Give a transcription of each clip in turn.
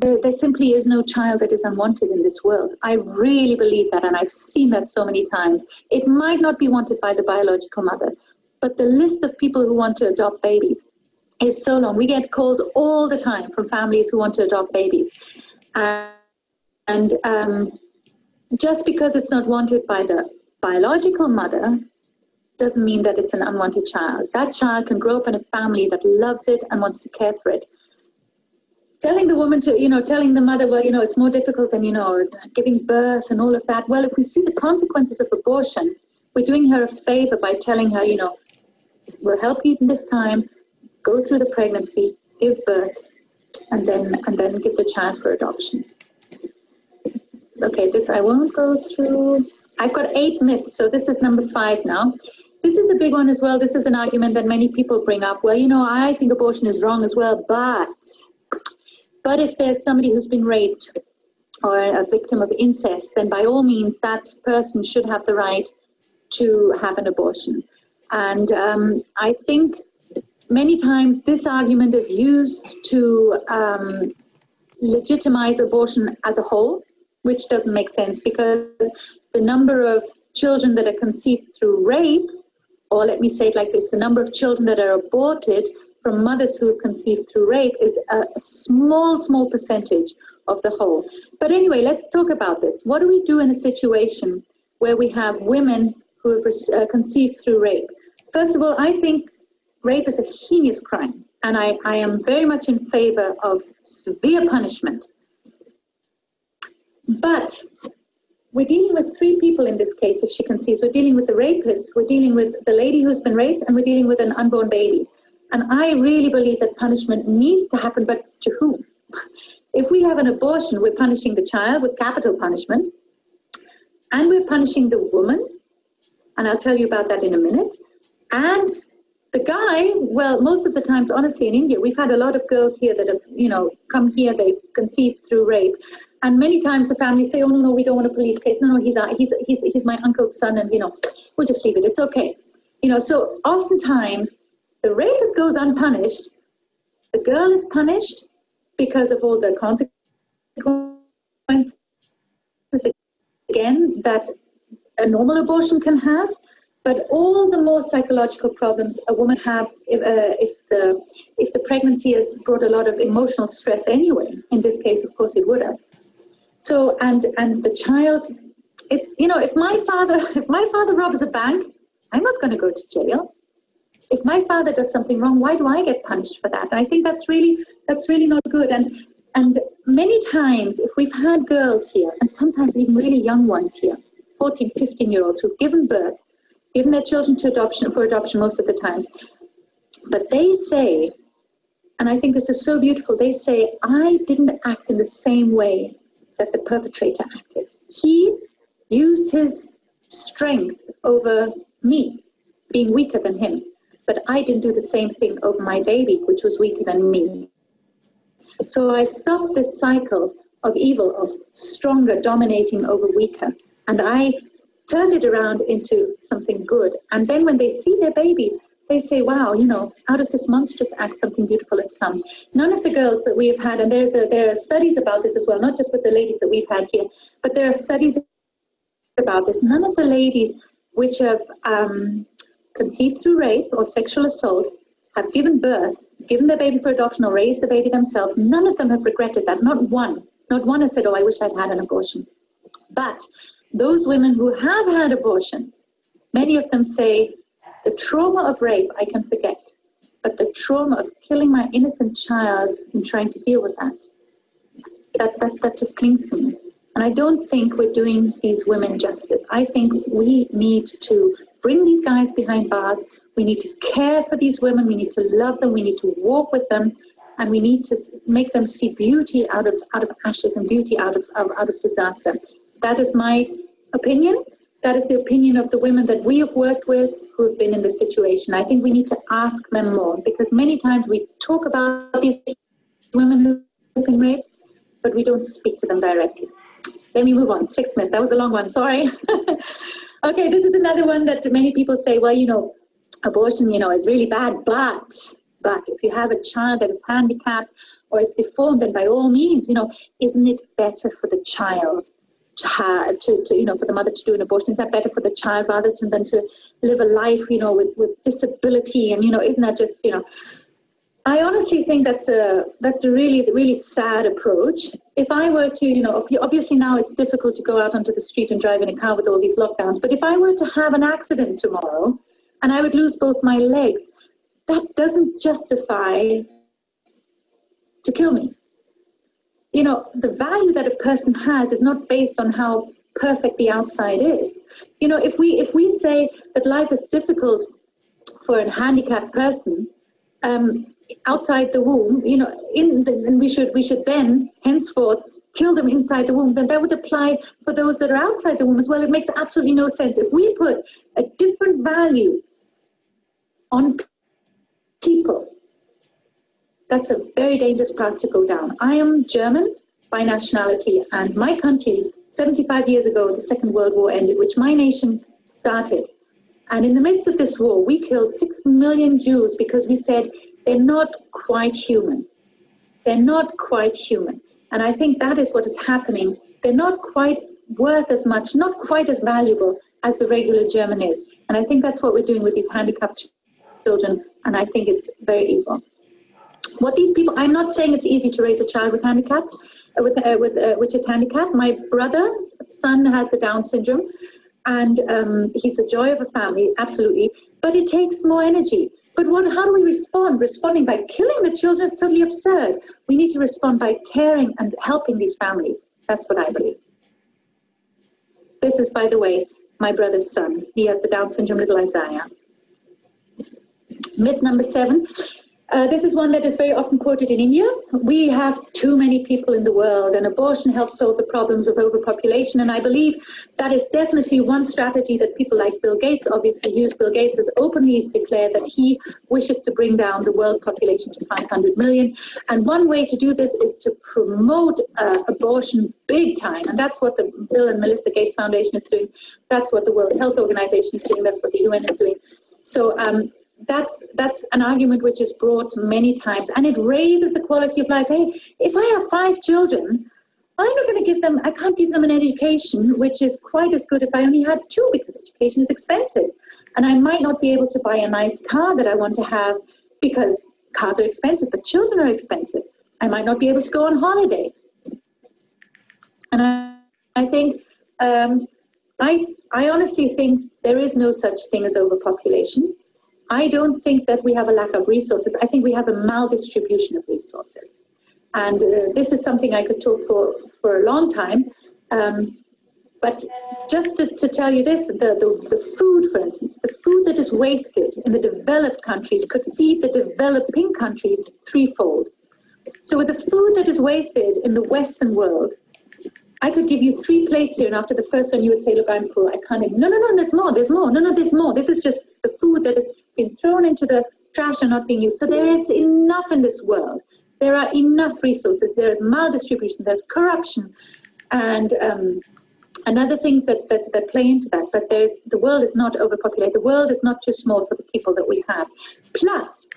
there simply is no child that is unwanted in this world. I really believe that, and I've seen that so many times. It might not be wanted by the biological mother, but the list of people who want to adopt babies is so long. We get calls all the time from families who want to adopt babies. And just because it's not wanted by the biological mother doesn't mean that it's an unwanted child. That child can grow up in a family that loves it and wants to care for it. Telling the woman to, telling the mother, well, it's more difficult than, giving birth and all of that. Well, if we see the consequences of abortion, we're doing her a favor by telling her, we'll help you in this time, go through the pregnancy, give birth, and then give the child for adoption. Okay, this I won't go through. I've got 8 myths, so this is number 5 now. This is a big one as well. This is an argument that many people bring up. Well, I think abortion is wrong as well, but if there's somebody who's been raped or a victim of incest, then by all means, that person should have the right to have an abortion. And I think many times this argument is used to legitimize abortion as a whole, which doesn't make sense, because the number of children that are conceived through rape, or let me say it like this, the number of children that are aborted from mothers who have conceived through rape is a small percentage of the whole. But anyway, let's talk about this. What do we do in a situation where we have women who have conceived through rape? First of all, I think rape is a heinous crime, and I am very much in favor of severe punishment. But we're dealing with 3 people in this case if she conceives. We're dealing with the rapist, we're dealing with the lady who's been raped, and we're dealing with an unborn baby. And I really believe that punishment needs to happen, but to whom? If we have an abortion, we're punishing the child with capital punishment, and we're punishing the woman, and I'll tell you about that in a minute. And the guy, well, most of the times, honestly, in India, we've had a lot of girls here that have, come here, they've conceived through rape. And many times the families say, oh, no, we don't want a police case. No, he's my uncle's son, and, we'll just leave it. It's okay. So oftentimes the rapist goes unpunished. The girl is punished because of all the consequences, again, that a normal abortion can have, but all the more psychological problems a woman have if the pregnancy has brought a lot of emotional stress anyway. In this case, of course, it would have. So, and the child, it's, if my father robs a bank, I'm not going to go to jail. If my father does something wrong, why do I get punished for that? I think that's really not good. And many times, if we've had girls here, and sometimes even really young ones here, 14, 15-year-olds who've given birth, given their children for adoption most of the times, but they say, and I think this is so beautiful, they say, I didn't act in the same way that the perpetrator acted. He used his strength over me, being weaker than him, but I didn't do the same thing over my baby, which was weaker than me. So I stopped this cycle of evil, of stronger dominating over weaker, and I turned it around into something good. And then when they see their baby, they say, wow, out of this monstrous act, something beautiful has come. None of the girls that we've had, and there are studies about this as well, not just with the ladies that we've had here, but there are studies about this. None of the ladies which have conceived through rape or sexual assault, have given birth, given their baby for adoption, or raised the baby themselves, none of them have regretted that. Not one. Not one has said, oh, I wish I'd had an abortion. But those women who have had abortions, many of them say, the trauma of rape I can forget, but the trauma of killing my innocent child and trying to deal with that just clings to me. And I don't think we're doing these women justice. I think we need to bring these guys behind bars. We need to care for these women. We need to love them. We need to walk with them, and we need to make them see beauty out of ashes and beauty out of disaster. That is my opinion. That is the opinion of the women that we have worked with who have been in this situation. I think we need to ask them more, because many times we talk about these women who have been raped, but we don't speak to them directly. Let me move on. 6 minutes. That was a long one. Sorry. Okay, this is another one that many people say, well, abortion, is really bad, but if you have a child that is handicapped or is deformed, then by all means, isn't it better for the child to for the mother to do an abortion? Is that better for the child rather than to live a life, with disability? And, isn't that just, I honestly think that's a really, really sad approach. If I were to, obviously now it's difficult to go out onto the street and drive in a car with all these lockdowns, but if I were to have an accident tomorrow and I would lose both my legs, that doesn't justify to kill me. The value that a person has is not based on how perfect the outside is. If we say that life is difficult for a handicapped person outside the womb, and we should then henceforth kill them inside the womb, then that would apply for those that are outside the womb as well. It makes absolutely no sense. If we put a different value on people, that's a very dangerous path to go down. I am German by nationality, and my country, 75 years ago, the Second World War ended, which my nation started. And in the midst of this war, we killed 6 million Jews because we said they're not quite human. They're not quite human. And I think that is what is happening. They're not quite worth as much, not quite as valuable as the regular German is. And I think that's what we're doing with these handicapped children, and I think it's very evil. What these people, I'm not saying it's easy to raise a child with handicap, which is handicapped. My brother's son has the Down syndrome, and he's the joy of a family, absolutely. But it takes more energy. But how do we respond? Responding by killing the children is totally absurd. We need to respond by caring and helping these families. That's what I believe. This is, by the way, my brother's son. He has the Down syndrome, little Isaiah. Myth number 7. This is one that is very often quoted in India. We have too many people in the world, and abortion helps solve the problems of overpopulation. And I believe that is definitely one strategy that people like Bill Gates obviously use. Bill Gates has openly declared that he wishes to bring down the world population to 500 million. And one way to do this is to promote abortion big time. And that's what the Bill and Melinda Gates Foundation is doing. That's what the World Health Organization is doing. That's what the UN is doing. So that's an argument which is brought many times, and it raises the quality of life. Hey, if I have 5 children, I'm not going to give them, I can't give them an education which is quite as good if I only had 2, because education is expensive. And I might not be able to buy a nice car that I want to have because cars are expensive, but children are expensive. I might not be able to go on holiday. And I think, I honestly think there is no such thing as overpopulation. I don't think that we have a lack of resources. I think we have a maldistribution of resources. And this is something I could talk for a long time. But just to tell you this, the food, for instance, the food that is wasted in the developed countries could feed the developing countries 3-fold. So with the food that is wasted in the Western world, I could give you 3 plates here, and after the first one, you would say, look, I'm full. I can't even. No, there's more. No, there's more. This is just the food that has been thrown into the trash and not being used. So there is enough in this world. There are enough resources. There is maldistribution. There's corruption. And other things that play into that. But the world is not overpopulated. The world is not too small for the people that we have. Plus,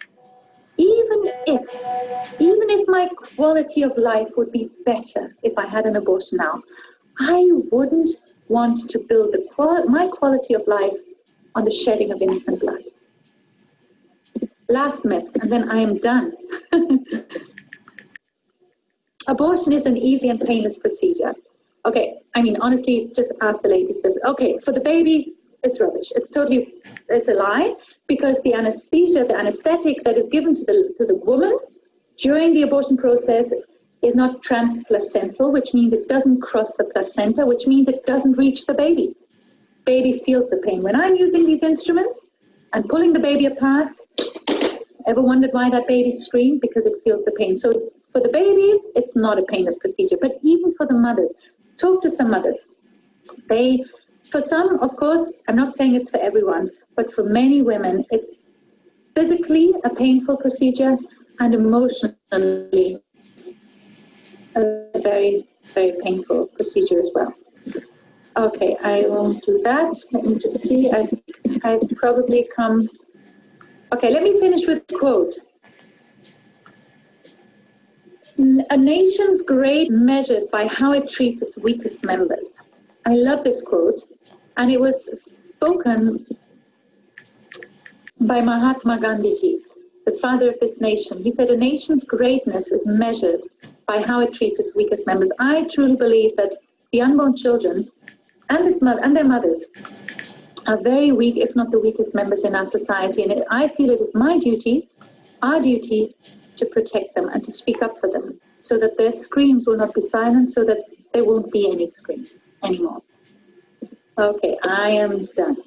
even if my quality of life would be better if I had an abortion now, I wouldn't want to build my quality of life on the shedding of innocent blood. Last myth, and then I am done. Abortion is an easy and painless procedure. Okay, I mean, honestly, just ask the ladies. Okay, for the baby, it's rubbish. It's a lie, because the anesthesia, the anesthetic that is given to the woman during the abortion process is not transplacental, which means it doesn't cross the placenta, which means it doesn't reach the baby. Baby feels the pain. When I'm using these instruments and pulling the baby apart, ever wondered why that baby screamed? Because it feels the pain. So for the baby, it's not a painless procedure, but even for the mothers, talk to some mothers. For some, of course, I'm not saying it's for everyone, but for many women, it's physically a painful procedure and emotionally a very, very painful procedure as well. Okay, I will do that. Let me just see. I've probably come. Okay, let me finish with a quote. A nation's great measured by how it treats its weakest members. I love this quote, and it was spoken by Mahatma Gandhi, the father of this nation. He said, a nation's greatness is measured by how it treats its weakest members. I truly believe that the unborn children and their mothers are very weak, if not the weakest members in our society. And I feel it is my duty, our duty, to protect them and to speak up for them so that their screams will not be silenced, so that there won't be any screams anymore. Okay, I am done.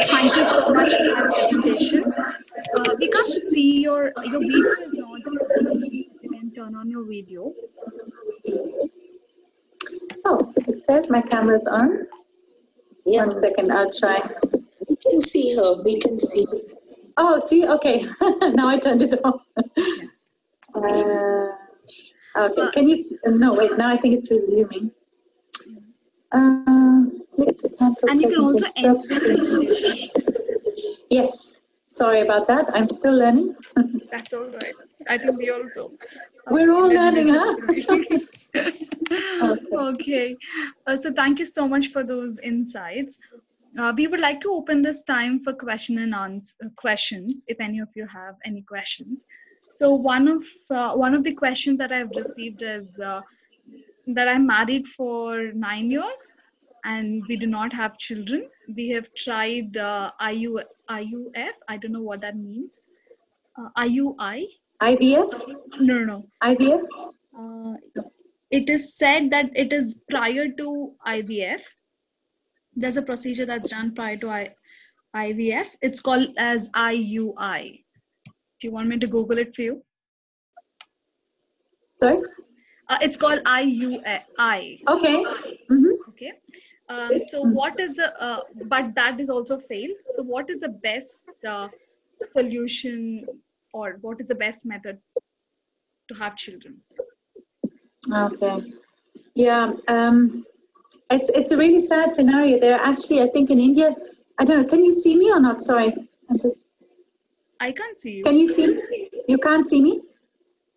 Thank you so much for your presentation. We can't see your video is not on. You can turn on your video. Oh, it says my camera's on. Yeah. 1 second, I'll try. We can see her. We can see her. Oh, see? Okay. Now I turned it off. Okay. Can you? No, wait. Now I think it's resuming. Click to cancel. And you can also end the presentation. Yes. Sorry about that. I'm still learning. That's all right. I think we also. We're all learning, huh? Okay. So thank you so much for those insights. We would like to open this time for question and answer questions, if any of you have any questions. So one of the questions that I've received is that I'm married for 9 years and we do not have children. We have tried IUF. I don't know what that means. IUI? IVF? No. IVF? It is said that it is prior to IVF. There's a procedure that's done prior to IVF. It's called as IUI. Do you want me to Google it for you? Sorry? It's called IUI. Okay. Mm-hmm. Okay. So what is but that is also failed. So what is the best solution, or what is the best method to have children? Okay. Yeah. It's a really sad scenario. There are actually, I think in India, I don't know, can you see me or not? Sorry. I can't see you. Can you see me? You can't see me?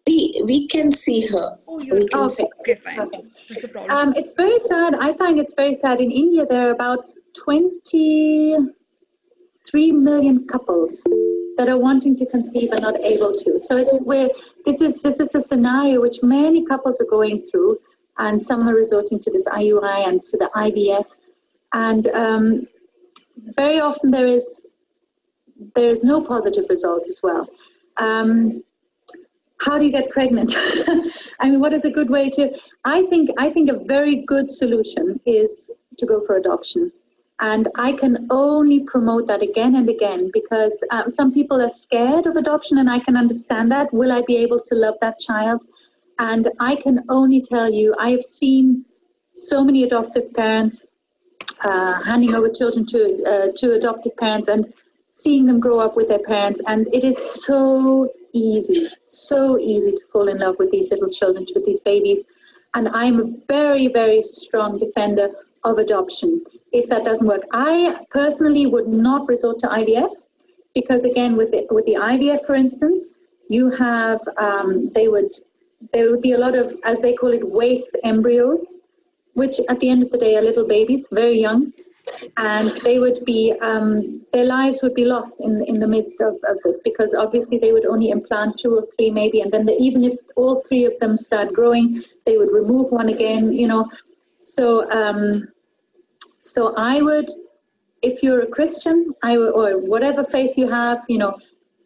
We can see her. Oh, you're okay, fine. Okay. That's a problem. It's very sad. I find it's very sad. In India, there are about 23 million couples that are wanting to conceive and not able to. So this is a scenario which many couples are going through, and some are resorting to this IUI and to the IVF. And very often there is no positive result as well. How do you get pregnant? I mean, what is a good way to? I think a very good solution is to go for adoption, and I can only promote that again and again, because some people are scared of adoption, and I can understand that. Will I be able to love that child? And I can only tell you, I have seen so many adoptive parents handing over children to adoptive parents and seeing them grow up with their parents, and it is so easy to fall in love with these little children, with these babies. And I'm a very, very strong defender of adoption. If that doesn't work, I personally would not resort to IVF, because again, with the IVF, for instance, you have there would be a lot of, as they call it, waste embryos, which at the end of the day are little babies, very young. And they would be, their lives would be lost in the midst of this, because obviously they would only implant 2 or 3 maybe, and then even if all 3 of them start growing, they would remove one again, you know. So I would, if you're a Christian, or whatever faith you have, you know,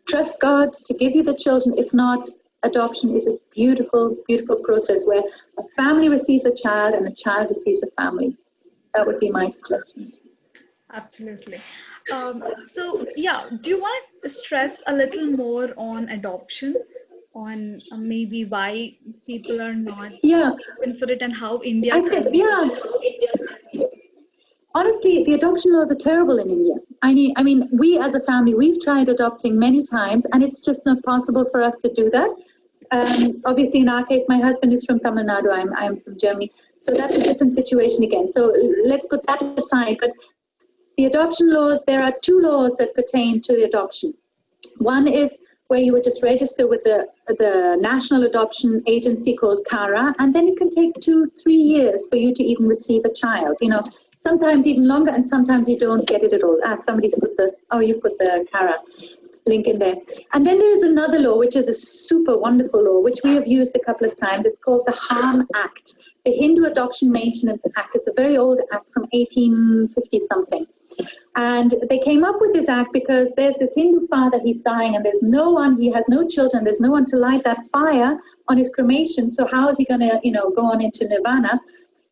trust God to give you the children. If not, adoption is a beautiful, beautiful process where a family receives a child and a child receives a family. That would be my suggestion. Absolutely. So, yeah, do you want to stress a little more on adoption, on maybe why people are not open for it, and how India Honestly, the adoption laws are terrible in India. I mean, we as a family, we've tried adopting many times, and it's just not possible for us to do that. Obviously, in our case, my husband is from Tamil Nadu. I'm from Germany. So that's a different situation again. So let's put that aside. But the adoption laws, there are two laws that pertain to the adoption. One is where you would just register with the national adoption agency called CARA, and then it can take 2-3 years for you to even receive a child. You know, sometimes even longer, and sometimes you don't get it at all. Somebody's put you put the CARA link in there. And then there is another law, which is a super wonderful law, which we have used a couple of times. It's called the HARM Act, the Hindu Adoption Maintenance Act. It's a very old act from 1850 something. And they came up with this act because there's this Hindu father, he's dying, and there's no one, he has no children, there's no one to light that fire on his cremation. So how is he going to, go on into nirvana?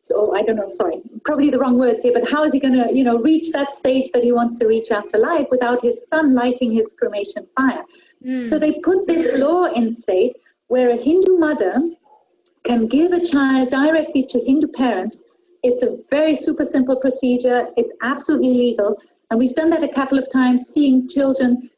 So I don't know, sorry, probably the wrong words here, but how is he going to, reach that stage that he wants to reach after life without his son lighting his cremation fire? So they put this law in state where a Hindu mother can give a child directly to Hindu parents. It's a very super simple procedure. It's absolutely legal. And we've done that a couple of times, seeing children,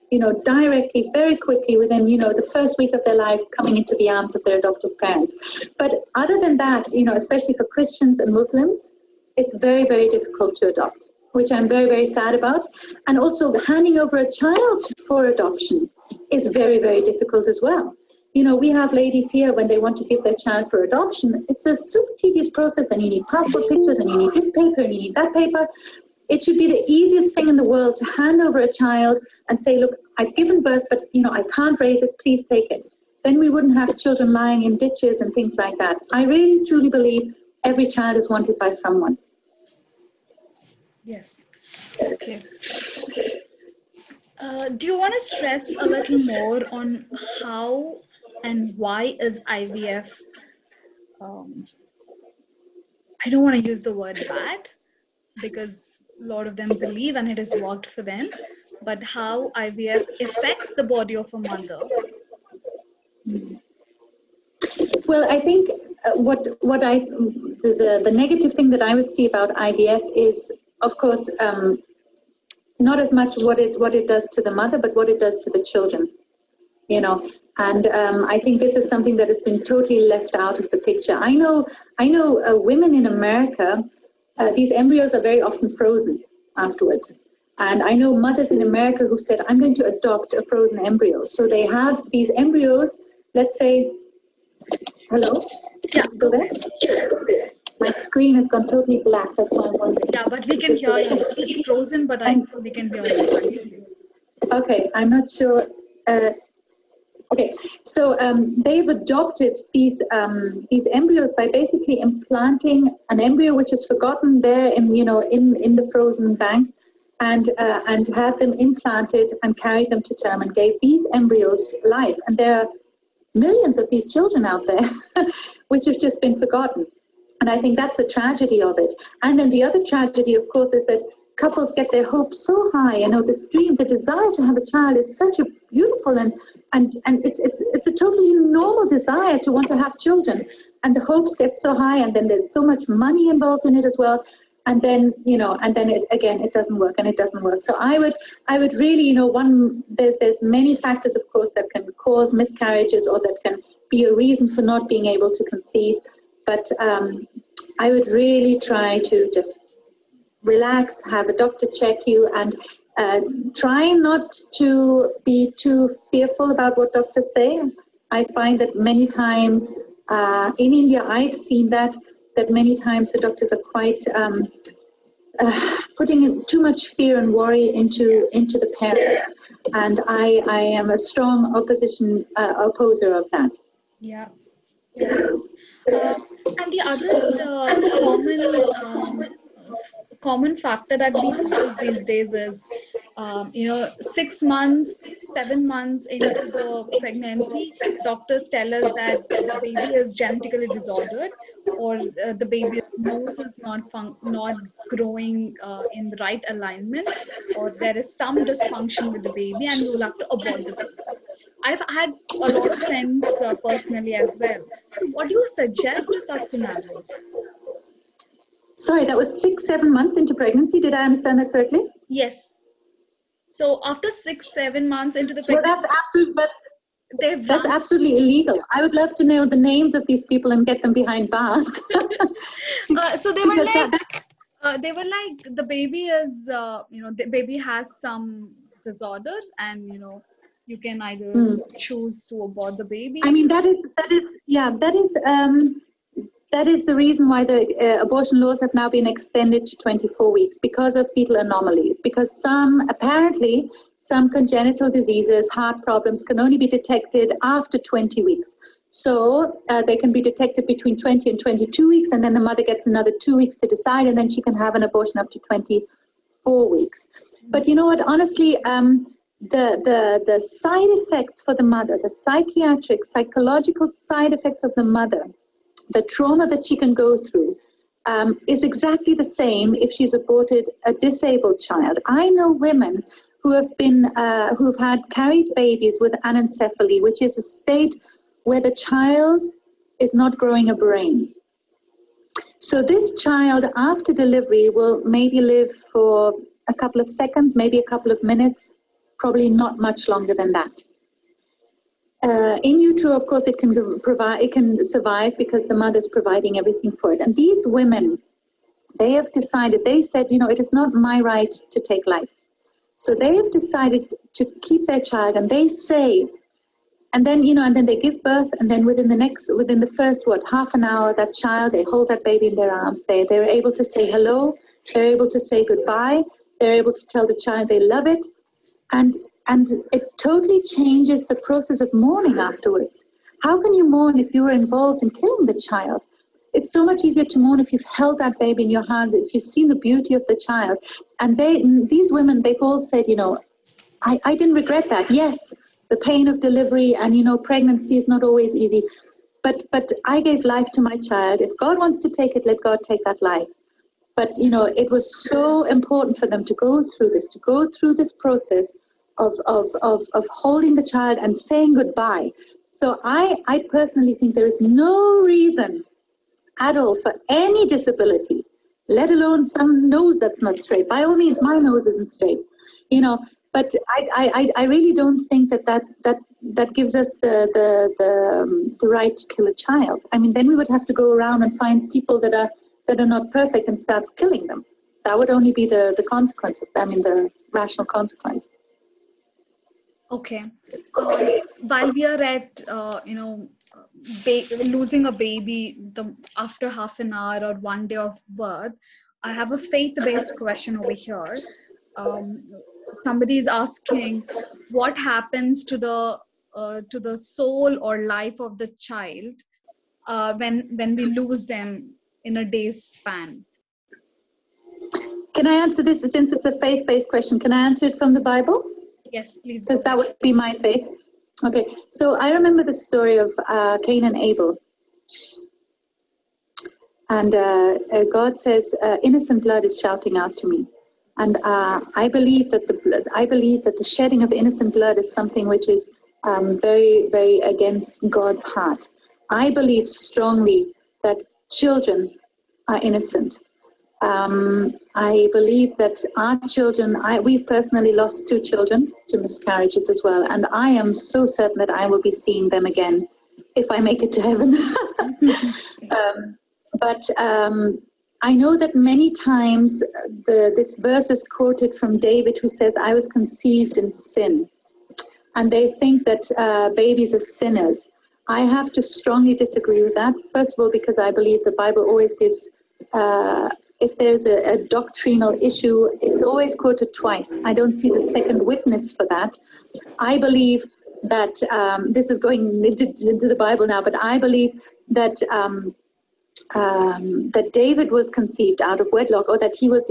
directly, very quickly within, the first week of their life coming into the arms of their adoptive parents. But other than that, especially for Christians and Muslims, it's very, very difficult to adopt, which I'm very, very sad about. And also handing over a child for adoption is very, very difficult as well. We have ladies here when they want to give their child for adoption. It's a super tedious process, and you need passport pictures, and you need this paper, and you need that paper. It should be the easiest thing in the world to hand over a child and say, look, I've given birth, but, I can't raise it. Please take it. Then we wouldn't have children lying in ditches and things like that. I really, truly believe every child is wanted by someone. Yes. Okay. Do you want to stress a little more on how and why is IVF, I don't want to use the word bad, because a lot of them believe and it has worked for them, but how IVF affects the body of a mother? Well, I think the negative thing that I would see about IVF is, of course, not as much what it does to the mother, but what it does to the children. And I think this is something that has been totally left out of the picture. I know women in America, these embryos are very often frozen afterwards. And I know mothers in America who said, I'm going to adopt a frozen embryo. So they have these embryos, let's say, hello? Yeah, still there? My screen has gone totally black, that's why I'm wondering. Yeah, but we can hear you. It's frozen, but we can hear you. Okay, I'm not sure. Okay, so they've adopted these embryos by basically implanting an embryo which is forgotten there in the frozen bank, and had them implanted and carried them to term and gave these embryos life. And there are millions of these children out there which have just been forgotten. And I think that's the tragedy of it. And then the other tragedy, of course, is that couples get their hopes so high. This dream, the desire to have a child is such a beautiful and it's a totally normal desire to want to have children. And the hopes get so high, and then there's so much money involved in it as well. And then, it doesn't work, and it doesn't work. So I would really, there's many factors, of course, that can cause miscarriages or that can be a reason for not being able to conceive. But I would really try to just relax, have a doctor check you, and try not to be too fearful about what doctors say. I find that many times in India, I've seen that many times the doctors are quite putting too much fear and worry into the parents. And I am a strong opposer of that. Yeah. And the other common factor that we notice these days is, 6 months, 7 months into the pregnancy, doctors tell us that the baby is genetically disordered, or the baby's nose is not growing in the right alignment, or there is some dysfunction with the baby, and you will have to abort the baby. I've had a lot of friends personally as well. So what do you suggest to such scenarios? Sorry, that was 6-7 months into pregnancy. Did I understand that correctly? Yes. So after 6-7 months into the pregnancy. Well, They've That's run. absolutely illegal. I would love to know the names of these people and get them behind bars. So Because they were like, the baby is, the baby has some disorder, and you can either choose to abort the baby. I mean, that is the reason why the abortion laws have now been extended to 24 weeks, because of fetal anomalies. Because apparently, some congenital diseases, heart problems, can only be detected after 20 weeks. So they can be detected between 20 and 22 weeks, and then the mother gets another 2 weeks to decide, and then she can have an abortion up to 24 weeks. But you know what? Honestly, the side effects for the mother, the psychological side effects of the mother, the trauma that she can go through, is exactly the same if she's aborted a disabled child. I know women who have had carried babies with anencephaly, which is a state where the child is not growing a brain. So this child, after delivery, will maybe live for a couple of seconds, maybe a couple of minutes, probably not much longer than that. In utero, of course, it can survive because the mother's providing everything for it. And these women, they said, it is not my right to take life. So they have decided to keep their child, and they say, and then they give birth, and then within the first half an hour, that child, they hold that baby in their arms. They're able to say hello, they're able to say goodbye, they're able to tell the child they love it, and it totally changes the process of mourning afterwards. How can you mourn if you were involved in killing the child? It's so much easier to mourn if you've held that baby in your hands, if you've seen the beauty of the child. And these women, they've all said, I didn't regret that. Yes, the pain of delivery and, pregnancy is not always easy. But I gave life to my child. If God wants to take it, let God take that life. But, it was so important for them to go through this process of holding the child and saying goodbye. So I personally think there is no reason at all for any disability, let alone some nose that's not straight. By all means, my nose isn't straight, but I really don't think that gives us the right to kill a child. I mean, then we would have to go around and find people that are not perfect and start killing them. That would only be the consequence of them, the rational consequence. Okay. While we are at, losing a baby after half an hour or 1 day of birth, I have a faith-based question over here. Somebody is asking, what happens to the soul or life of the child when we lose them in a day's span? Can I answer this, since it's a faith-based question? Can I answer it from the Bible? Yes, please. Because that would be my faith. Okay, so I remember the story of Cain and Abel. And God says, innocent blood is shouting out to me. And I believe that the shedding of innocent blood is something which is very, very against God's heart. I believe strongly that children are innocent. I believe that our children, we've personally lost 2 children to miscarriages as well, and I am so certain that I will be seeing them again if I make it to heaven. But I know that many times this verse is quoted from David, who says, I was conceived in sin. And they think that babies are sinners. I have to strongly disagree with that. First of all, because I believe the Bible always gives, if there's a doctrinal issue, it's always quoted twice. I don't see the second witness for that. I believe that, this is going into the Bible now, but I believe that that David was conceived out of wedlock, or that he was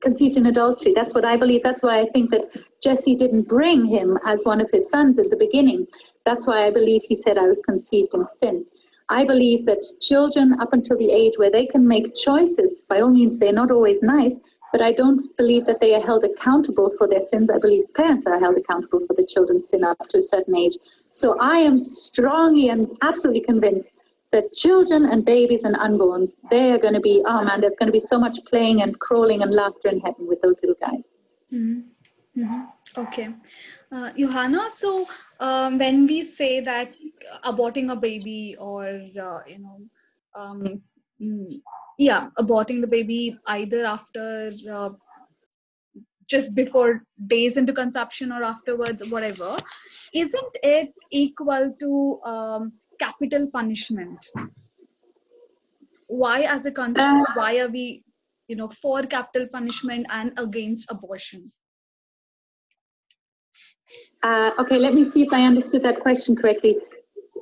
conceived in adultery. That's what I believe. That's why I think that Jesse didn't bring him as one of his sons at the beginning. That's why I believe he said, I was conceived in sin. I believe that children up until the age where they can make choices, by all means, they're not always nice, but I don't believe that they are held accountable for their sins. I believe parents are held accountable for the children's sin up to a certain age. So I am strongly and absolutely convinced that children and babies and unborns, they are going to be, oh man, there's going to be so much playing and crawling and laughter in heaven with those little guys. Mm-hmm. Mm-hmm. Okay. Johanna, so when we say that aborting a baby or, um, mm, yeah, aborting the baby either after just before days into conception or afterwards, whatever, isn't it equal to capital punishment? Why, as a country, Uh, why are we, for capital punishment and against abortion? okay, let me see if I understood that question correctly.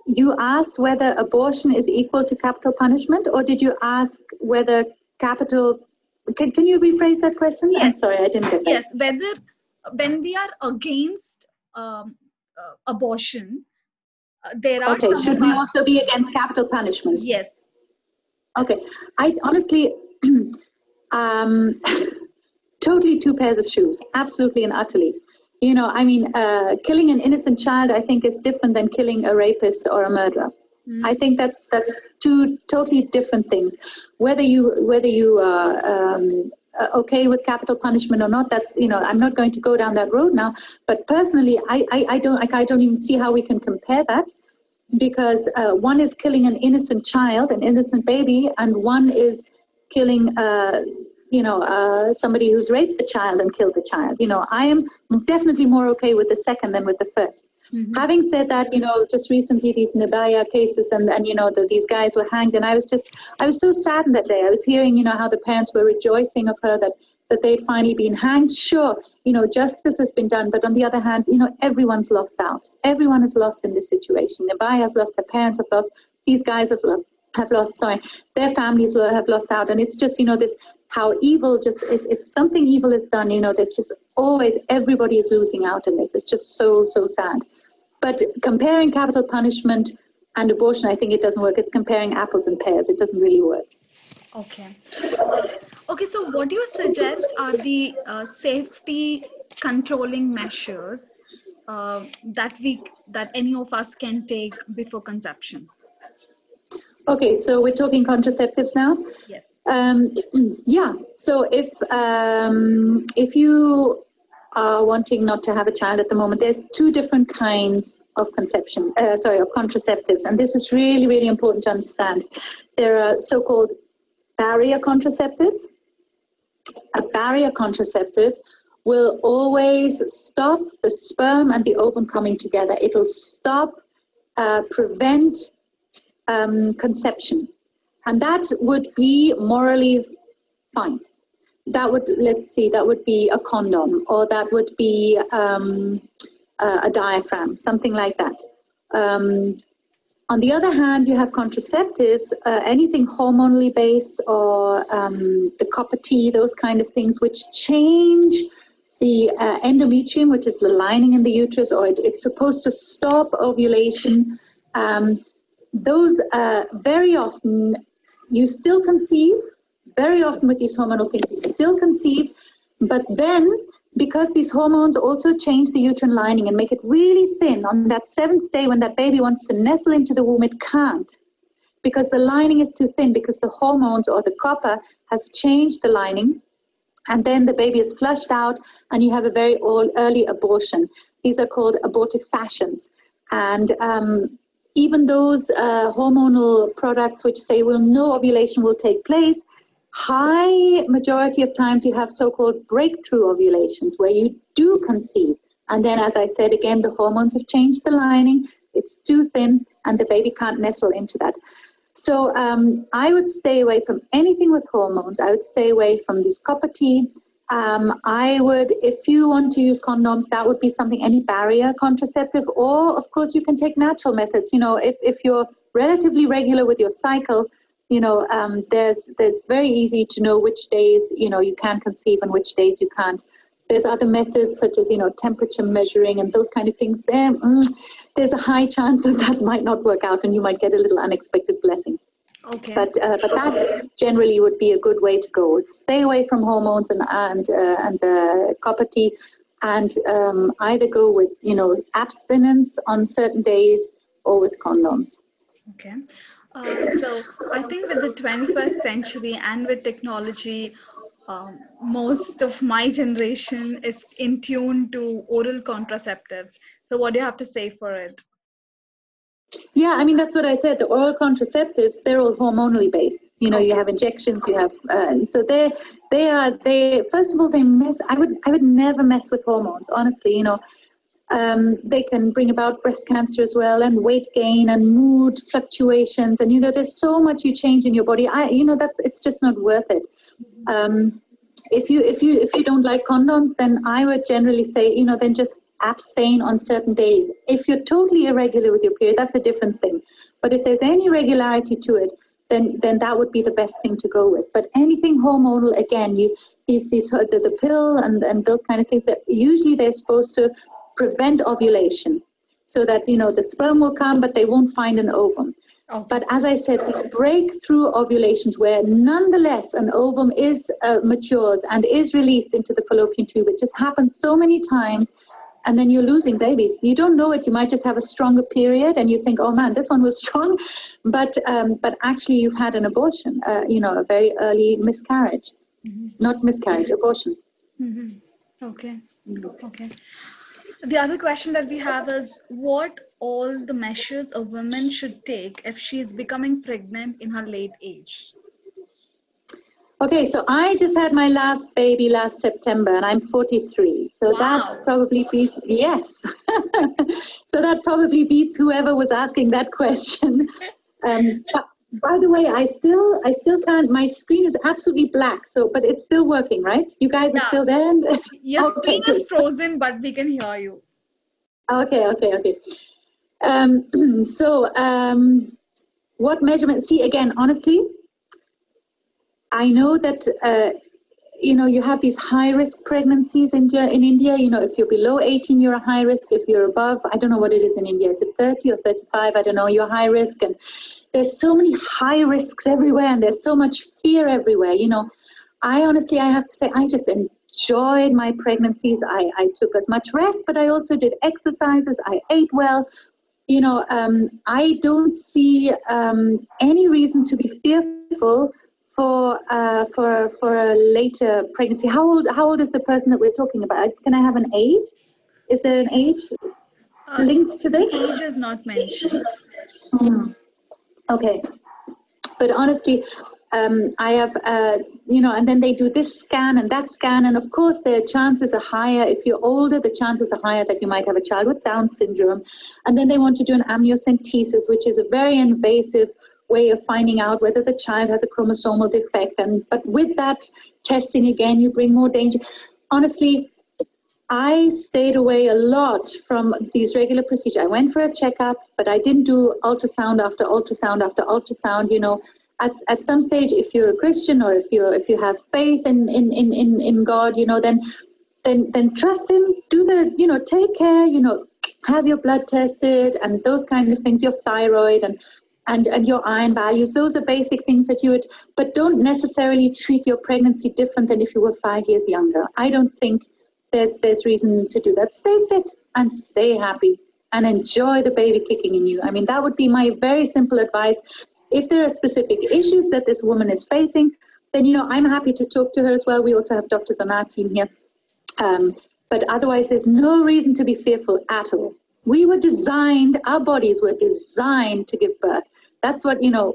You asked whether abortion is equal to capital punishment, or did you ask whether capital... Can you rephrase that question? I'm Yes, sorry, I didn't get that. yes. Whether when we are against abortion, there are Okay, some should of we our... also be against capital punishment? Yes. Okay, I honestly, um, totally two pairs of shoes, absolutely and utterly. I mean, killing an innocent child, I think, is different than killing a rapist or a murderer. I think that's two totally different things. Whether you are okay with capital punishment or not, that's I'm not going to go down that road now. But personally, I don't even see how we can compare that, because one is killing an innocent child, an innocent baby, and one is killing, somebody who's raped the child and killed the child. I am definitely more okay with the second than with the first. Having said that, just recently these Nabaya cases and these guys were hanged, and I was so saddened that day. I was hearing, how the parents were rejoicing of her that they'd finally been hanged. Sure, justice has been done, but on the other hand, everyone's lost out. Everyone is lost in this situation. Nabaya has lost, her parents have lost, these guys have lost, sorry, their families have lost out. And it's just, this, how evil, just if something evil is done, there's just always, everybody is losing out in this. It's just so sad. But comparing capital punishment and abortion, I think it doesn't work. It's comparing apples and pears. It doesn't really work. Okay. Okay, so what do you suggest are the safety controlling measures that any of us can take before conception? Okay, so we're talking contraceptives now. Yes. Yeah. So if you are wanting not to have a child at the moment, there's two different kinds of of contraceptives, and this is really, really important to understand. There are so-called barrier contraceptives. A barrier contraceptive will always stop the sperm and the ovum coming together. It'll prevent conception, and that would be morally fine. That would be a condom, or that would be a diaphragm, something like that. On the other hand, you have contraceptives, anything hormonally based, or the copper T, those kind of things, which change the endometrium, which is the lining in the uterus, or it's supposed to stop ovulation. Those very often you still conceive. Very often with these hormonal things, you still conceive, but then because these hormones also change the uterine lining and make it really thin, on that 7th day when that baby wants to nestle into the womb, it can't, because the lining is too thin, because the hormones or the copper has changed the lining, and then the baby is flushed out and you have a very early abortion. These are called abortive fashions. And even those hormonal products which say, well, no ovulation will take place, high majority of times you have so-called breakthrough ovulations where you do conceive. And then, as I said, again, the hormones have changed the lining, it's too thin, and the baby can't nestle into that. So I would stay away from anything with hormones. I would stay away from these copper T. I would, if you want to use condoms, that would be something, any barrier contraceptive, or of course you can take natural methods. If you're relatively regular with your cycle, there's very easy to know which days, you can conceive and which days you can't. There's other methods such as, temperature measuring and those kind of things. There's a high chance that might not work out and you might get a little unexpected blessing. Okay. But that generally would be a good way to go. Stay away from hormones and the copper T, and either go with, abstinence on certain days or with condoms. Okay. So I think with the 21st century and with technology, most of my generation is in tune to oral contraceptives. So what do you have to say for it? Yeah, I mean, that's what I said. The oral contraceptives, they're all hormonally based. You know, you have injections, you have, so they, first of all, they mess, I would never mess with hormones, honestly, you know. They can bring about breast cancer as well, and weight gain and mood fluctuations. And, you know, there's so much you change in your body. You know, it's just not worth it. If you don't like condoms, then I would generally say, you know, then just abstain on certain days. If you're totally irregular with your period, that's a different thing. But if there's any regularity to it, then that would be the best thing to go with. But anything hormonal, again, the pill and those kind of things, that usually they're supposed to prevent ovulation, so that, you know, the sperm will come, but they won't find an ovum. Okay. But as I said, these breakthrough ovulations where nonetheless an ovum is matures and is released into the fallopian tube, it just happens so many times, and then you're losing babies. You don't know it. You might just have a stronger period and you think, oh man, this one was strong, but actually you've had an abortion, you know, a very early miscarriage. Not miscarriage, abortion. Okay. Okay. The other question that we have is, what all the measures a woman should take if she is becoming pregnant in her late age? Okay, so I just had my last baby last September, and I'm 43. So Wow. that probably beats, yes. So that probably beats whoever was asking that question. By the way, I still can't. My screen is absolutely black. So, but it's still working, right? You guys are still there. Your Okay, screen is frozen, but we can hear you. Okay. What measurement? See, again, honestly, I know that, you know, you have these high-risk pregnancies in India. You know, if you're below 18, you're a high risk. If you're above, I don't know what it is in India. Is it 30 or 35? I don't know. You're high risk. And there's so many high risks everywhere, and there's so much fear everywhere. You know, I honestly, I have to say, I just enjoyed my pregnancies. I took as much rest, but I also did exercises. I ate well. You know, I don't see any reason to be fearful for a later pregnancy. How old is the person that we're talking about? Can I have an age? Is there an age linked to this? Age is not mentioned. Okay, but honestly, I have, you know, and then they do this scan and that scan, and of course the chances are higher. If you're older, the chances are higher that you might have a child with Down syndrome. And then they want to do an amniocentesis, which is a very invasive way of finding out whether the child has a chromosomal defect. But with that testing, again, you bring more danger. Honestly, I stayed away a lot from these regular procedures. I went for a checkup, but I didn't do ultrasound after ultrasound after ultrasound. You know, at some stage, if you're a Christian or if you have faith in God, you know, then trust Him. Do the, you know, take care. You know, have your blood tested and those kind of things. Your thyroid and your iron values. Those are basic things that you would, but don't necessarily treat your pregnancy different than if you were 5 years younger. I don't think there's reason to do that. Stay fit and stay happy and enjoy the baby kicking in you. I mean, that would be my very simple advice. If there are specific issues that this woman is facing, then, you know, I'm happy to talk to her as well. We also have doctors on our team here. But otherwise, there's no reason to be fearful at all. We were designed, our bodies were designed to give birth. That's what, you know,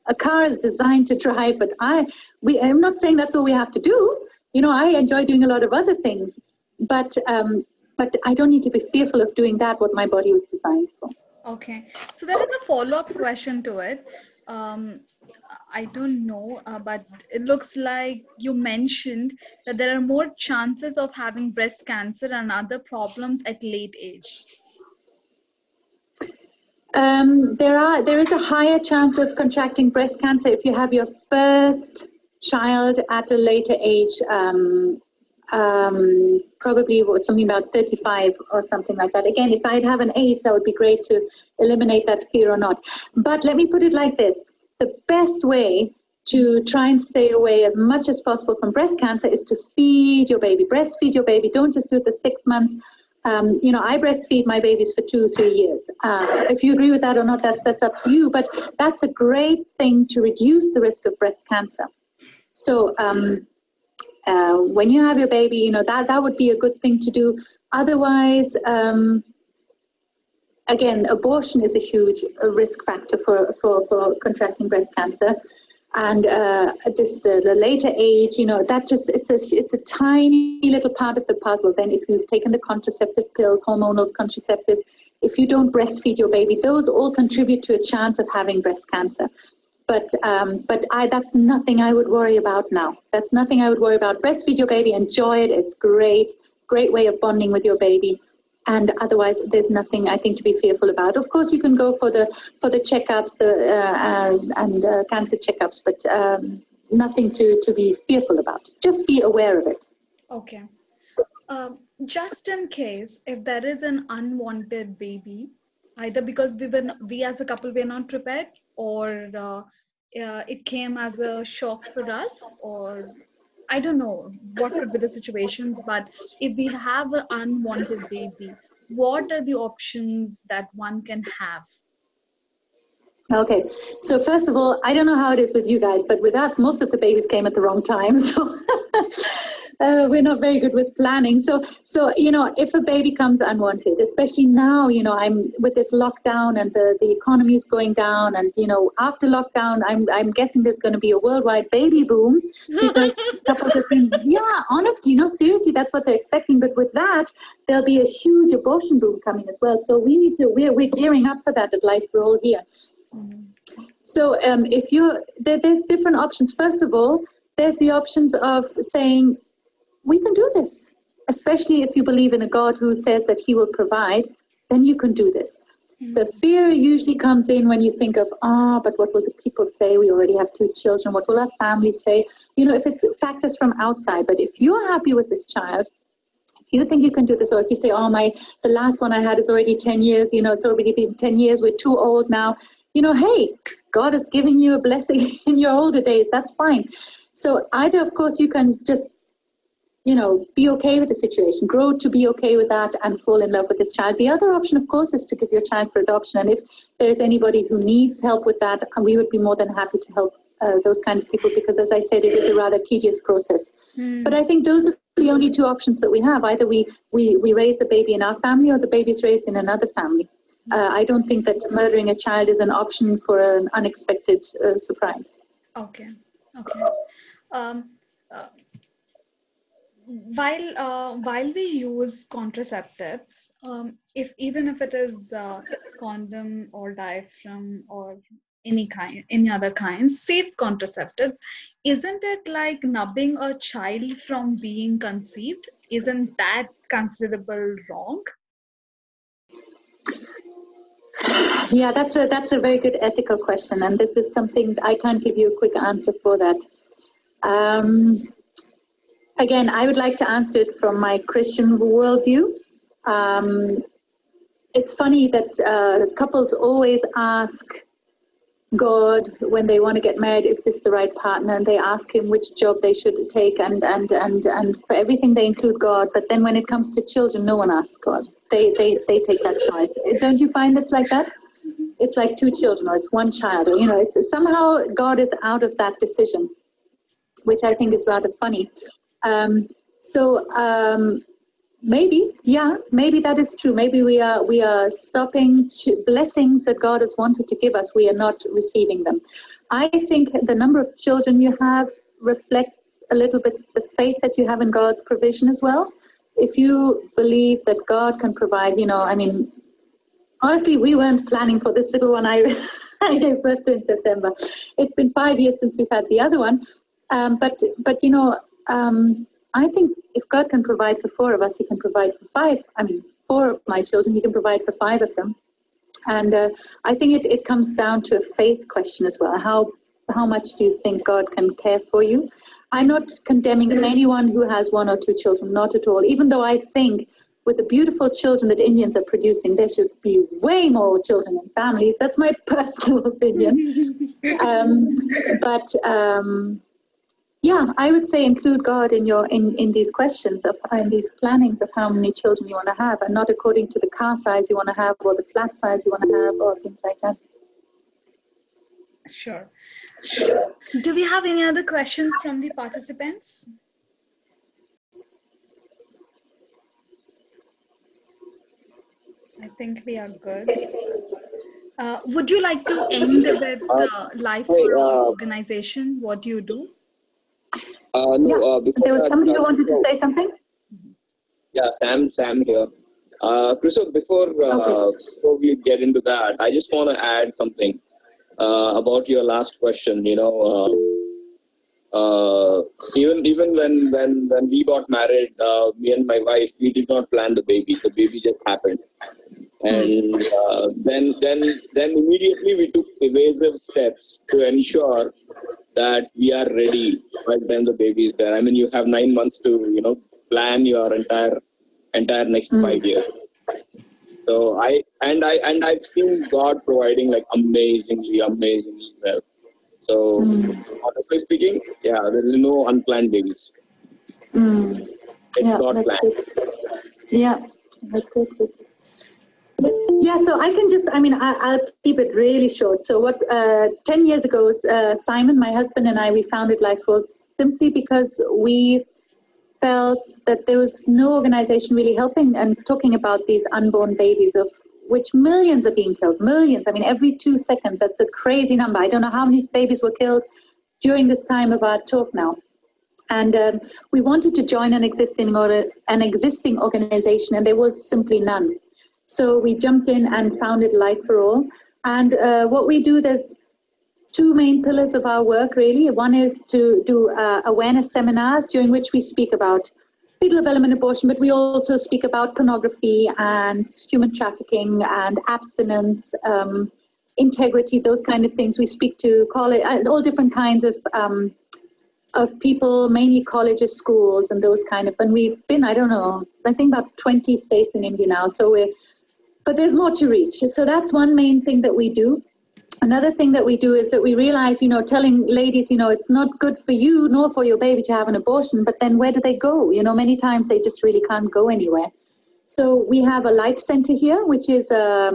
a car is designed to drive, but I'm not saying that's all we have to do. You know, I enjoy doing a lot of other things, but I don't need to be fearful of doing that, what my body was designed for. Okay, so there is a follow-up question to it. I don't know, but it looks like you mentioned that there are more chances of having breast cancer and other problems at late age. There is a higher chance of contracting breast cancer if you have your first child at a later age, probably something about 35 or something like that. Again, if I'd have an age, that would be great to eliminate that fear or not. But let me put it like this. The best way to try and stay away as much as possible from breast cancer is to feed your baby, breastfeed your baby. Don't just do it the 6 months. You know, I breastfeed my babies for 2-3 years. If you agree with that or not, that's up to you. But that's a great thing to reduce the risk of breast cancer. So when you have your baby, that would be a good thing to do. Otherwise, again, abortion is a huge risk factor for contracting breast cancer. And the later age, it's a tiny little part of the puzzle. Then if you've taken the contraceptive pills, hormonal contraceptives, if you don't breastfeed your baby, those all contribute to a chance of having breast cancer. But that's nothing I would worry about now. That's nothing I would worry about. Breastfeed your baby, enjoy it. It's great way of bonding with your baby. And otherwise, there's nothing I think to be fearful about. Of course, you can go for the checkups, and cancer checkups, but nothing to be fearful about. Just be aware of it. Okay. Just in case, if there is an unwanted baby, either because we as a couple were not prepared, or it came as a shock for us, or I don't know what could be the situations, but if we have an unwanted baby, what are the options that one can have? Okay, so first of all, I don't know how it is with you guys, but with us, most of the babies came at the wrong time. So we're not very good with planning. So if a baby comes unwanted, especially now, I'm with this lockdown and the economy is going down, and after lockdown, I'm guessing there's going to be a worldwide baby boom, because couples have been, honestly, seriously, that's what they're expecting. But with that, there'll be a huge abortion boom coming as well. So we're gearing up for that at Life for All here. So there's different options. First of all, there's the options of saying, we can do this, especially if you believe in a God who says that he will provide, then you can do this. The fear usually comes in when you think of, but what will the people say? We already have 2 children. What will our family say? If it's factors from outside. But if you're happy with this child, if you think you can do this, or if you say, the last one I had is already 10 years, it's already been 10 years, we're too old now. Hey, God is giving you a blessing in your older days. That's fine. So either, of course, you can just, be okay with the situation, grow to be okay with that, and fall in love with this child. The other option, of course, is to give your child for adoption. And if there's anybody who needs help with that, we would be more than happy to help those kind of people, because, as I said, it is a rather tedious process. But I think those are the only 2 options that we have. Either we raise the baby in our family, or the baby is raised in another family. I don't think that murdering a child is an option for an unexpected surprise. Okay. While we use contraceptives, even if it is condom or diaphragm or any other kind, safe contraceptives, isn't it like nubbing a child from being conceived? Isn't that considerable wrong? Yeah, that's a very good ethical question, and this is something I can't give you a quick answer for that. Again, I would like to answer it from my Christian worldview. It's funny that couples always ask God when they want to get married, is this the right partner? And they ask him which job they should take, and for everything they include God. But then when it comes to children, no one asks God. They take that choice. Don't you find it's like that? It's like 2 children, or it's 1 child, or it's somehow God is out of that decision, which I think is rather funny. Maybe that is true. Maybe we are stopping blessings that God has wanted to give us. We are not receiving them. I think the number of children you have reflects a little bit the faith that you have in God's provision as well. If you believe that God can provide, honestly, we weren't planning for this little one I gave birth to in September. It's been 5 years since we've had the other one. I think if God can provide for 4 of us, he can provide for 5. 4 of my children, he can provide for 5 of them. And I think it comes down to a faith question as well. How much do you think God can care for you? I'm not condemning anyone who has 1 or 2 children, not at all. Even though I think with the beautiful children that Indians are producing, there should be way more children in families. That's my personal opinion. Yeah, I would say include God in these questions in these plannings of how many children you want to have, and not according to the car size you want to have, or the flat size you want to have, or things like that. Sure. Do we have any other questions from the participants? think we are good. Would you like to end with Life for All organization? What do you do? No, There was somebody who wanted to say something? Yeah, Sam here. Christoph, before we get into that, I just want to add something about your last question. Even when we got married, me and my wife, we did not plan the baby. The baby just happened, and then immediately we took evasive steps to ensure that we are ready by the time the baby is there. I mean, you have 9 months to plan your entire next 5 years. So I've seen God providing like amazingly well. So honestly speaking, yeah, there is no unplanned babies. It's not planned. Good. Yeah, that's good. Yeah, so I'll keep it really short. So 10 years ago, Simon, my husband, and I, we founded Life for All simply because we felt that there was no organization really helping and talking about these unborn babies, of which millions are being killed. Millions. I mean, every 2 seconds. That's a crazy number. I don't know how many babies were killed during this time of our talk now. And we wanted to join an existing organization, and there was simply none. So we jumped in and founded Life for All. And what we do, there's 2 main pillars of our work, really. One is to do awareness seminars during which we speak about fetal development abortion, but we also speak about pornography and human trafficking and abstinence, integrity, those kind of things. We speak to all different kinds of people, mainly colleges, schools, and those kind of. And we've been, I think about 20 states in India now. But there's more to reach. So that's one main thing that we do. Another thing that we do is that we realize, telling ladies, it's not good for you nor for your baby to have an abortion, but then where do they go? Many times they just really can't go anywhere. So we have a life center here, which is a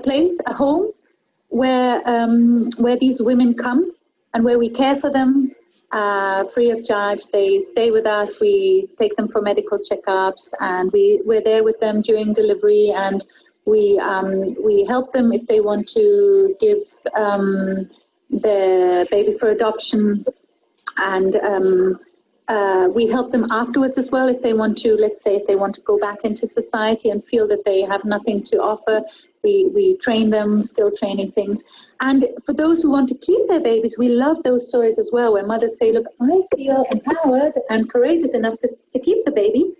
place, a home, where these women come and where we care for them free of charge. They stay with us. We take them for medical checkups, and we're there with them during delivery, and we help them if they want to give their baby for adoption, and we help them afterwards as well if they want to, let's say, if they want to go back into society and feel that they have nothing to offer. We train them, skill training things. And for those who want to keep their babies, we love those stories as well, where mothers say, look, I feel empowered and courageous enough to keep the baby.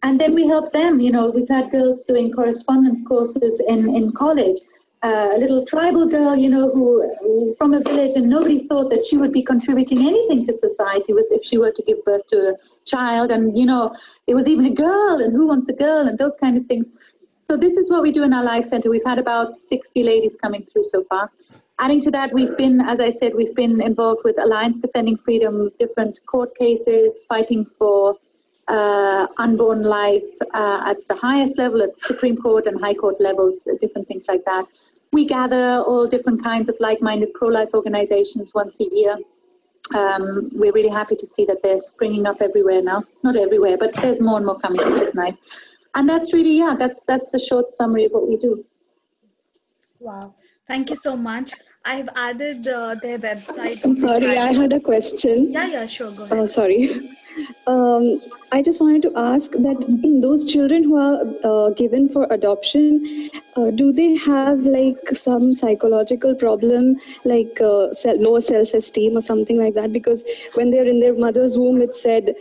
And then we help them. We've had girls doing correspondence courses in college. A little tribal girl, who from a village, and nobody thought that she would be contributing anything to society if she were to give birth to a child. And, it was even a girl, and who wants a girl, and those kind of things. So this is what we do in our Life Center. We've had about 60 ladies coming through so far. Adding to that, we've been involved with Alliance Defending Freedom, different court cases, fighting for unborn life at the highest level, at Supreme Court and High Court levels, different things like that. We gather all different kinds of like-minded pro-life organizations once a year. We're really happy to see that they're springing up everywhere now. Not everywhere, but there's more and more coming, which is nice. And that's really, that's the short summary of what we do. Wow. Thank you so much. I've added their website. I'm sorry, I had a question. Yeah, sure, go ahead. Sorry. I just wanted to ask that those children who are given for adoption, do they have like some psychological problem, like low self-esteem or something like that? Because when they're in their mother's womb, it said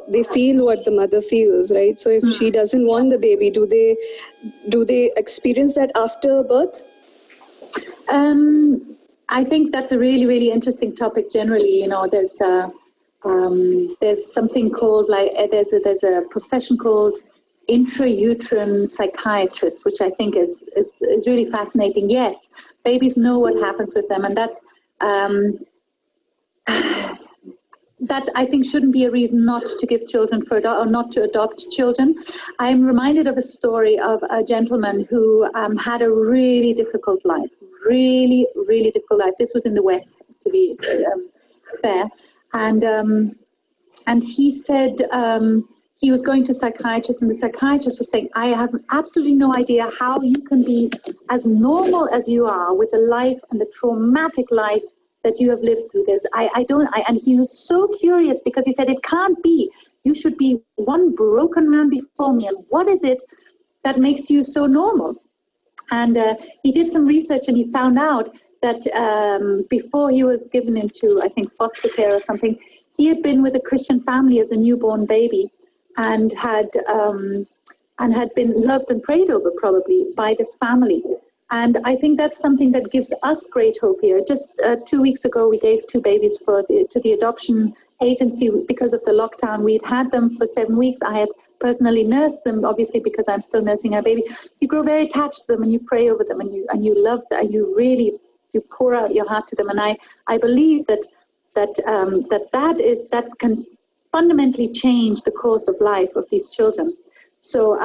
they feel what the mother feels, right? So if she doesn't want the baby, do they experience that after birth? I think that's a really, really interesting topic generally. There's something called there's a profession called intrauterine psychiatrist, which I think is really fascinating. Yes, babies know what happens with them, and that's that I think shouldn't be a reason not to give children or not to adopt children. I'm reminded of a story of a gentleman who had a really difficult life, really, really difficult life. This was in the West, to be fair. And he said he was going to psychiatrist, and the psychiatrist was saying, I have absolutely no idea how you can be as normal as you are with the life and the traumatic life that you have lived through this. And he was so curious because he said, it can't be. You should be one broken man before me. And what is it that makes you so normal? And he did some research, and he found out that before he was given into, I think, foster care or something, he had been with a Christian family as a newborn baby, and had been loved and prayed over probably by this family. And I think that's something that gives us great hope here. Just 2 weeks ago, we gave 2 babies to the adoption agency because of the lockdown. We'd had them for 7 weeks. I had personally nursed them, obviously, because I'm still nursing our baby. You grow very attached to them, and you pray over them, and you love them, and you pour out your heart to them. And I believe that can fundamentally change the course of life of these children. So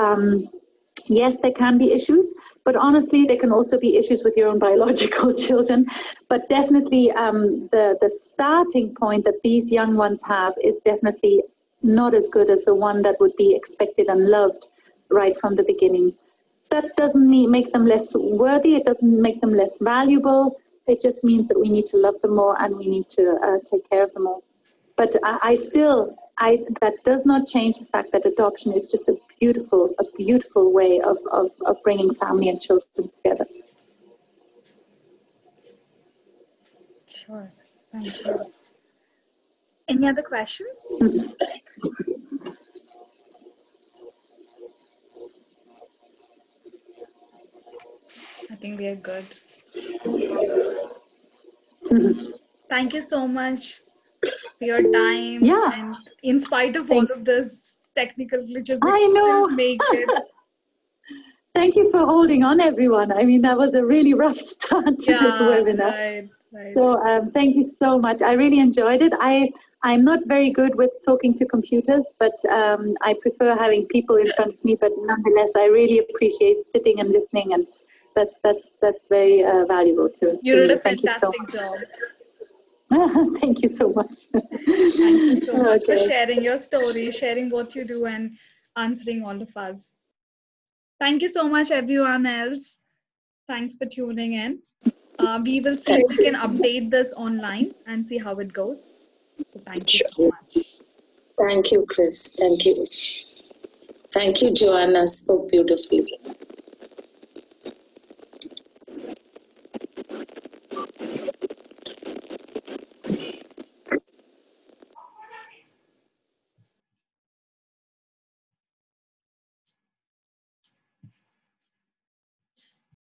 yes, there can be issues, but honestly, there can also be issues with your own biological children. But definitely the starting point that these young ones have is definitely not as good as the one that would be expected and loved right from the beginning. That doesn't make them less worthy. It doesn't make them less valuable. It just means that we need to love them more, and we need to take care of them more. But that does not change the fact that adoption is just a beautiful way of bringing family and children together. Sure. Thank you. Any other questions? I think we are good. Thank you so much for your time. Yeah. And in spite of all of this technical glitches, I know. still make it. Thank you for holding on, everyone. I mean, that was a really rough start to this webinar. Right. So thank you so much. I really enjoyed it. I'm not very good with talking to computers, but I prefer having people in front of me. But nonetheless, I really appreciate sitting and listening, and that's very valuable too. You did a Thank you so fantastic job. Thank you so much. Thank you so much for Okay. sharing your story, sharing what you do, and answering all of us. Thank you so much, everyone else. Thanks for tuning in. We will see if we can update this online and see how it goes. So thank you so much. Thank you, Chris. Thank you. Thank you, Johanna. Spoke beautifully.